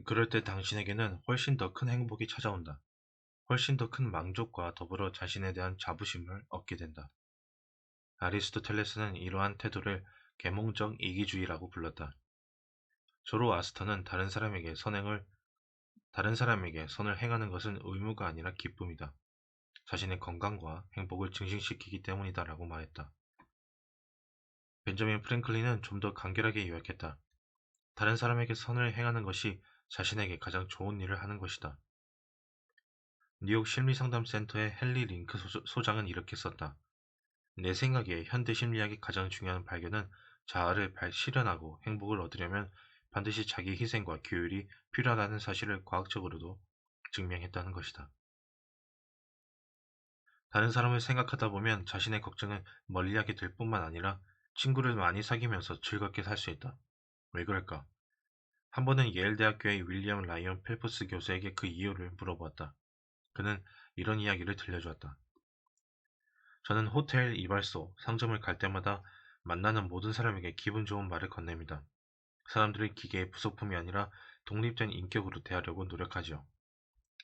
그럴 때 당신에게는 훨씬 더 큰 행복이 찾아온다. 훨씬 더 큰 만족과 더불어 자신에 대한 자부심을 얻게 된다. 아리스토텔레스는 이러한 태도를 계몽적 이기주의라고 불렀다. 조로아스터는 다른 사람에게 선을 행하는 것은 의무가 아니라 기쁨이다. 자신의 건강과 행복을 증식시키기 때문이다라고 말했다. 벤저민 프랭클린은 좀 더 간결하게 요약했다. 다른 사람에게 선을 행하는 것이 자신에게 가장 좋은 일을 하는 것이다. 뉴욕 심리상담센터의 헨리 링크 소장은 이렇게 썼다. 내 생각에 현대 심리학의 가장 중요한 발견은 자아를 실현하고 행복을 얻으려면 반드시 자기 희생과 규율이 필요하다는 사실을 과학적으로도 증명했다는 것이다. 다른 사람을 생각하다 보면 자신의 걱정을 멀리하게 될 뿐만 아니라 친구를 많이 사귀면서 즐겁게 살 수 있다. 왜 그럴까? 한 번은 예일 대학교의 윌리엄 라이언 펠프스 교수에게 그 이유를 물어보았다. 그는 이런 이야기를 들려주었다. 저는 호텔, 이발소, 상점을 갈 때마다 만나는 모든 사람에게 기분 좋은 말을 건넵니다. 사람들이 기계의 부속품이 아니라 독립된 인격으로 대하려고 노력하지요.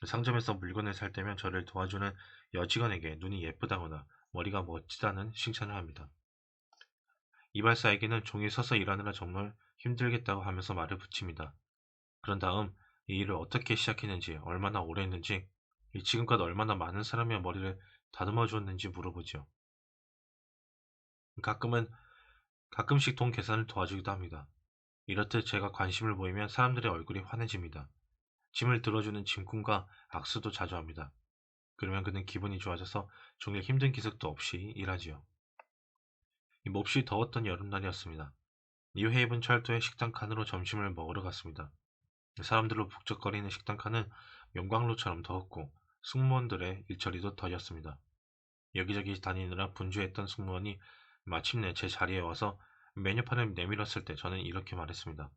상점에서 물건을 살 때면 저를 도와주는 여직원에게 눈이 예쁘다거나 머리가 멋지다는 칭찬을 합니다. 이발사에게는 종일 서서 일하느라 정말 힘들겠다고 하면서 말을 붙입니다. 그런 다음 이 일을 어떻게 시작했는지, 얼마나 오래 했는지, 지금껏 얼마나 많은 사람의 머리를 다듬어 주었는지 물어보죠. 가끔은 가끔씩 돈 계산을 도와주기도 합니다. 이렇듯 제가 관심을 보이면 사람들의 얼굴이 환해집니다. 짐을 들어주는 짐꾼과 악수도 자주 합니다. 그러면 그는 기분이 좋아져서 종일 힘든 기색도 없이 일하지요. 몹시 더웠던 여름날이었습니다. 뉴헤이븐 철도의 식당 칸으로 점심을 먹으러 갔습니다. 사람들로 북적거리는 식당 칸은 용광로처럼 더웠고 승무원들의 일처리도 더뎠습니다. 여기저기 다니느라 분주했던 승무원이 마침내 제 자리에 와서 메뉴판을 내밀었을 때 저는 이렇게 말했습니다.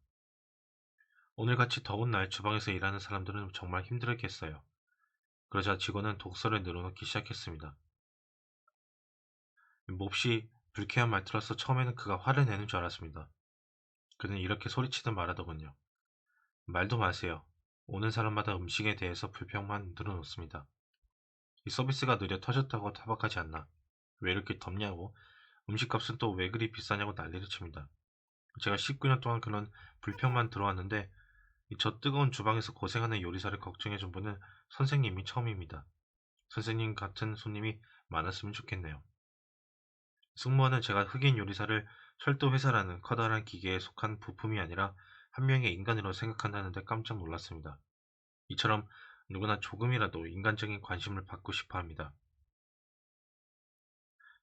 오늘같이 더운 날 주방에서 일하는 사람들은 정말 힘들었겠어요. 그러자 직원은 독서를 늘어놓기 시작했습니다. 몹시 불쾌한 말투라서 처음에는 그가 화를 내는 줄 알았습니다. 그는 이렇게 소리치듯 말하더군요. 말도 마세요. 오는 사람마다 음식에 대해서 불평만 늘어놓습니다. 이 서비스가 느려 터졌다고 타박하지 않나. 왜 이렇게 덥냐고. 음식값은 또 왜 그리 비싸냐고 난리를 칩니다. 제가 19년 동안 그런 불평만 들어왔는데 저 뜨거운 주방에서 고생하는 요리사를 걱정해준 분은 선생님이 처음입니다. 선생님 같은 손님이 많았으면 좋겠네요. 승무원은 제가 흑인 요리사를 철도 회사라는 커다란 기계에 속한 부품이 아니라 한 명의 인간으로 생각한다는데 깜짝 놀랐습니다. 이처럼 누구나 조금이라도 인간적인 관심을 받고 싶어 합니다.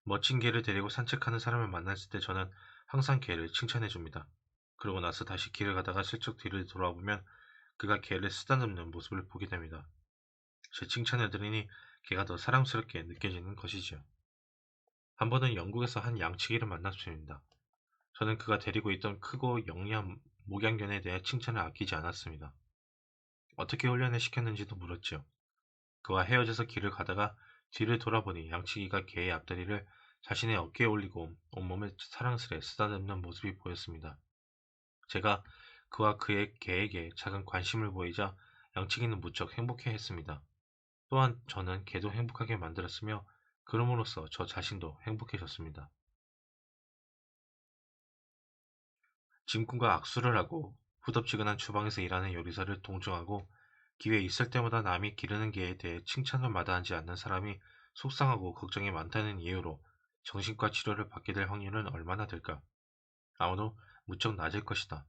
멋진 개를 데리고 산책하는 사람을 만났을 때 저는 항상 개를 칭찬해 줍니다. 그러고 나서 다시 길을 가다가 슬쩍 뒤를 돌아보면 그가 개를 쓰다듬는 모습을 보게 됩니다. 제 칭찬을 들으니 개가 더 사랑스럽게 느껴지는 것이지요. 한 번은 영국에서 한 양치기를 만났습니다. 저는 그가 데리고 있던 크고 영리한 목양견에 대해 칭찬을 아끼지 않았습니다. 어떻게 훈련을 시켰는지도 물었지요. 그와 헤어져서 길을 가다가 뒤를 돌아보니 양치기가 개의 앞다리를 자신의 어깨에 올리고 온몸을 사랑스레 쓰다듬는 모습이 보였습니다. 제가 그와 그의 개에게 작은 관심을 보이자 양치기는 무척 행복해했습니다. 또한 저는 개도 행복하게 만들었으며 그럼으로써 저 자신도 행복해졌습니다. 짐꾼과 악수를 하고 후덥지근한 주방에서 일하는 요리사를 동정하고 기회 있을 때마다 남이 기르는 개에 대해 칭찬을 마다하지 않는 사람이 속상하고 걱정이 많다는 이유로 정신과 치료를 받게 될 확률은 얼마나 될까? 아마도 무척 낮을 것이다.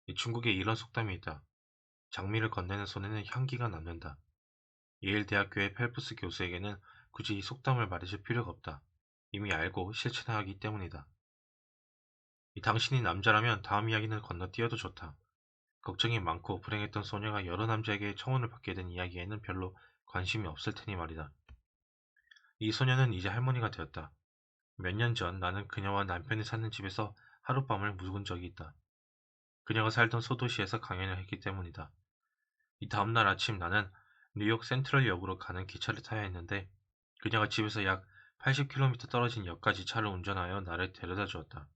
이 중국에 이런 속담이 있다. 장미를 건네는 손에는 향기가 남는다. 예일 대학교의 펠프스 교수에게는 굳이 이 속담을 말해줄 필요가 없다. 이미 알고 실천하기 때문이다. 당신이 남자라면 다음 이야기는 건너뛰어도 좋다. 걱정이 많고 불행했던 소녀가 여러 남자에게 청혼을 받게 된 이야기에는 별로 관심이 없을 테니 말이다. 이 소녀는 이제 할머니가 되었다. 몇 년 전 나는 그녀와 남편이 사는 집에서 하룻밤을 묵은 적이 있다. 그녀가 살던 소도시에서 강연을 했기 때문이다. 이 다음날 아침 나는 뉴욕 센트럴역으로 가는 기차를 타야 했는데 그녀가 집에서 약 80km 떨어진 역까지 차를 운전하여 나를 데려다 주었다.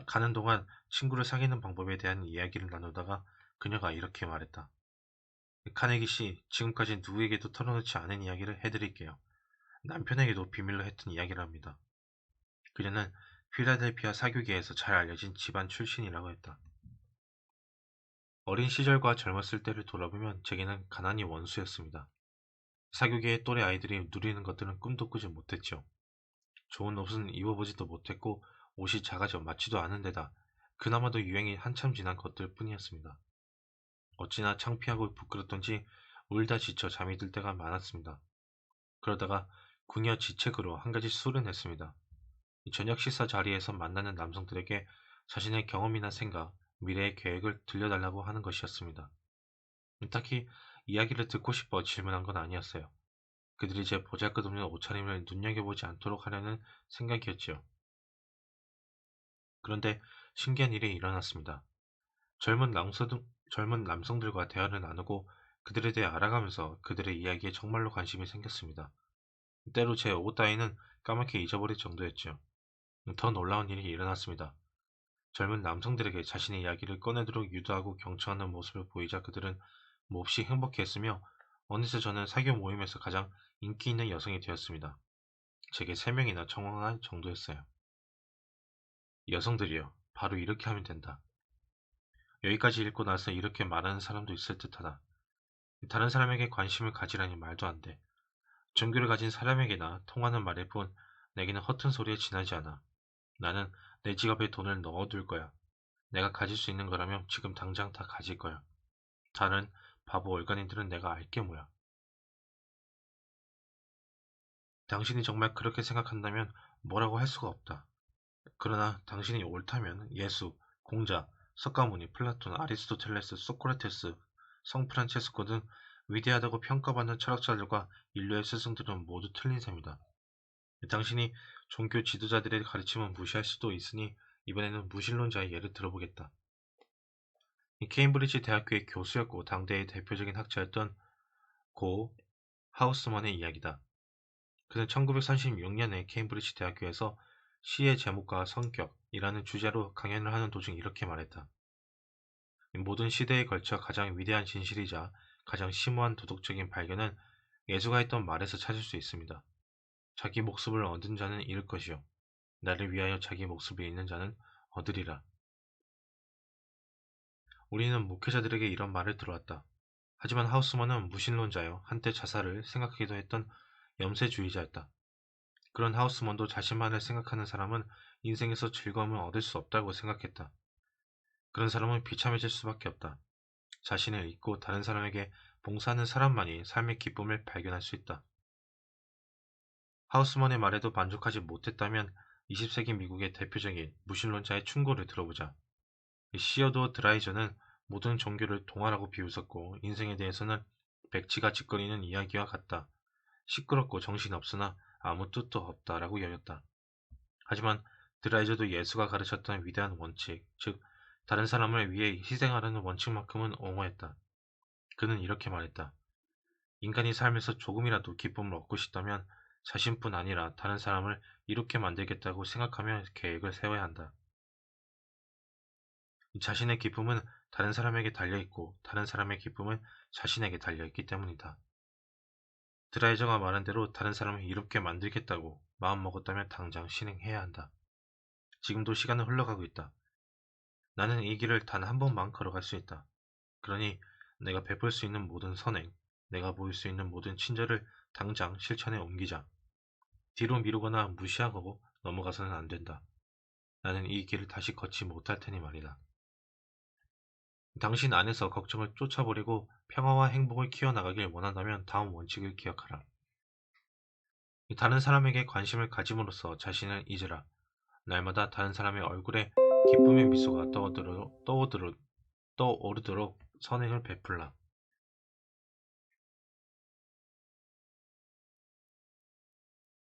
가는 동안 친구를 사귀는 방법에 대한 이야기를 나누다가 그녀가 이렇게 말했다. 카네기 씨, 지금까지 누구에게도 털어놓지 않은 이야기를 해드릴게요. 남편에게도 비밀로 했던 이야기랍니다. 그녀는 필라델피아 사교계에서 잘 알려진 집안 출신이라고 했다. 어린 시절과 젊었을 때를 돌아보면 제게는 가난이 원수였습니다. 사교계의 또래 아이들이 누리는 것들은 꿈도 꾸지 못했죠. 좋은 옷은 입어보지도 못했고 옷이 작아져 맞지도 않은 데다 그나마도 유행이 한참 지난 것들 뿐이었습니다. 어찌나 창피하고 부끄럽던지 울다 지쳐 잠이 들 때가 많았습니다. 그러다가 궁여 지책으로 한 가지 술은 했습니다. 저녁 식사 자리에서 만나는 남성들에게 자신의 경험이나 생각, 미래의 계획을 들려달라고 하는 것이었습니다. 딱히 이야기를 듣고 싶어 질문한 건 아니었어요. 그들이 제 보잘것없는 옷차림을 눈여겨보지 않도록 하려는 생각이었지요. 그런데 신기한 일이 일어났습니다. 젊은 남성들과 대화를 나누고 그들에 대해 알아가면서 그들의 이야기에 정말로 관심이 생겼습니다. 때로 제 옷 따위는 까맣게 잊어버릴 정도였죠. 더 놀라운 일이 일어났습니다. 젊은 남성들에게 자신의 이야기를 꺼내도록 유도하고 경청하는 모습을 보이자 그들은 몹시 행복해했으며 어느새 저는 사교 모임에서 가장 인기 있는 여성이 되었습니다. 제게 3명이나 청혼할 정도였어요. 여성들이여, 바로 이렇게 하면 된다. 여기까지 읽고 나서 이렇게 말하는 사람도 있을 듯하다. 다른 사람에게 관심을 가지라니 말도 안 돼. 종교를 가진 사람에게나 통하는 말일 뿐 내게는 허튼 소리에 지나지 않아. 나는 내 지갑에 돈을 넣어둘 거야. 내가 가질 수 있는 거라면 지금 당장 다 가질 거야. 다른 바보 얼간이들은 내가 알게 뭐야. 당신이 정말 그렇게 생각한다면 뭐라고 할 수가 없다. 그러나 당신이 옳다면 예수, 공자, 석가모니, 플라톤, 아리스토텔레스, 소크라테스, 성 프란체스코 등 위대하다고 평가받는 철학자들과 인류의 스승들은 모두 틀린 셈이다. 당신이 종교 지도자들의 가르침은 무시할 수도 있으니 이번에는 무신론자의 예를 들어보겠다. 케임브리지 대학교의 교수였고 당대의 대표적인 학자였던 고 하우스먼의 이야기다. 그는 1936년에 케임브리지 대학교에서 시의 제목과 성격이라는 주제로 강연을 하는 도중 이렇게 말했다. 모든 시대에 걸쳐 가장 위대한 진실이자 가장 심오한 도덕적인 발견은 예수가 했던 말에서 찾을 수 있습니다. 자기 목숨을 얻은 자는 잃을 것이요. 나를 위하여 자기 목숨을 잃는 자는 얻으리라. 우리는 목회자들에게 이런 말을 들어왔다. 하지만 하우스먼은 무신론자여 한때 자살을 생각하기도 했던 염세주의자였다. 그런 하우스먼도 자신만을 생각하는 사람은 인생에서 즐거움을 얻을 수 없다고 생각했다. 그런 사람은 비참해질 수밖에 없다. 자신을 잊고 다른 사람에게 봉사하는 사람만이 삶의 기쁨을 발견할 수 있다. 하우스먼의 말에도 만족하지 못했다면 20세기 미국의 대표적인 무신론자의 충고를 들어보자. 시어도어 드라이저는 모든 종교를 동화라고 비웃었고 인생에 대해서는 백지가 짓거리는 이야기와 같다. 시끄럽고 정신없으나 아무 뜻도 없다라고 여겼다. 하지만 드라이저도 예수가 가르쳤던 위대한 원칙, 즉 다른 사람을 위해 희생하라는 원칙만큼은 옹호했다. 그는 이렇게 말했다. 인간이 삶에서 조금이라도 기쁨을 얻고 싶다면 자신뿐 아니라 다른 사람을 이롭게 만들겠다고 생각하며 계획을 세워야 한다. 자신의 기쁨은 다른 사람에게 달려있고 다른 사람의 기쁨은 자신에게 달려있기 때문이다. 드라이저가 말한 대로 다른 사람을 이롭게 만들겠다고 마음먹었다면 당장 실행해야 한다. 지금도 시간은 흘러가고 있다. 나는 이 길을 단 한 번만 걸어갈 수 있다. 그러니 내가 베풀 수 있는 모든 선행, 내가 보일 수 있는 모든 친절을 당장 실천에 옮기자. 뒤로 미루거나 무시하고 넘어가서는 안 된다. 나는 이 길을 다시 걷지 못할 테니 말이다. 당신 안에서 걱정을 쫓아버리고 평화와 행복을 키워나가길 원한다면 다음 원칙을 기억하라. 다른 사람에게 관심을 가짐으로써 자신을 잊으라. 날마다 다른 사람의 얼굴에 기쁨의 미소가 떠오르도록 선행을 베풀라.